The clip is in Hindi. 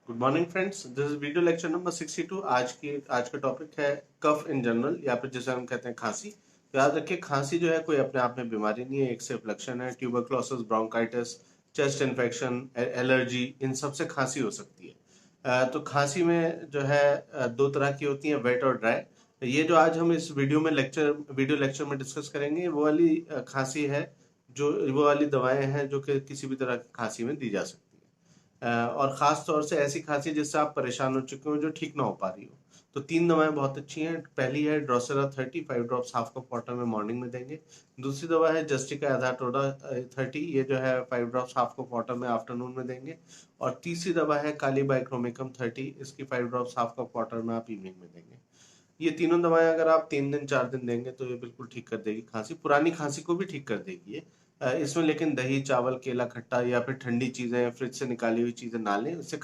Good morning friends, this is video lecture number 62। आज का टॉपिक है कफ इन जनरल, या फिर जैसे हम कहते हैं खांसी। तो याद रखिए, खांसी जो है कोई अपने आप में बीमारी नहीं है, एक सिर्फ लक्षण है। Tuberculosis, bronchitis, chest infection, allergy, इन सब से खांसी हो सकती है। तो खांसी में जो है दो तरह की होती है, वेट और ड्राई। ये जो आज हम इस वीडियो लेक्चर में डिस्कस करेंगे, वो वाली खांसी है, जो वो वाली दवाएं हैं जो कि किसी भी तरह की खांसी में दी जा सकती है। और ख़ास तौर से ऐसी खांसी जिससे आप परेशान हो चुके हो, जो ठीक ना हो पा रही हो। तो 3 दवाएँ बहुत अच्छी हैं। पहली है Drosera 30, 5 drops half cup water में मॉर्निंग में देंगे। दूसरी दवा है जस्टिका एज़ाटोडा 30, ये जो है 5 ड्रॉप्स हाफ कप वाटर में आफ्टरनून में देंगे। और तीसरी दवा है कालीबाइक्रोमिकम 30, इसकी 5 ड्रॉप्स हाफ कप वाटर में आप इवनिंग में देंगे। ये तीनों दवाएं अगर आप 3 दिन 4 दिन देंगे तो ये बिल्कुल ठीक कर देगी खांसी, पुरानी खांसी को भी ठीक कर देगी ये। इसमें लेकिन दही, चावल, केला, खट्टा या फिर ठंडी चीजें, फ्रिज से निकाली हुई चीजें ना लें, इससे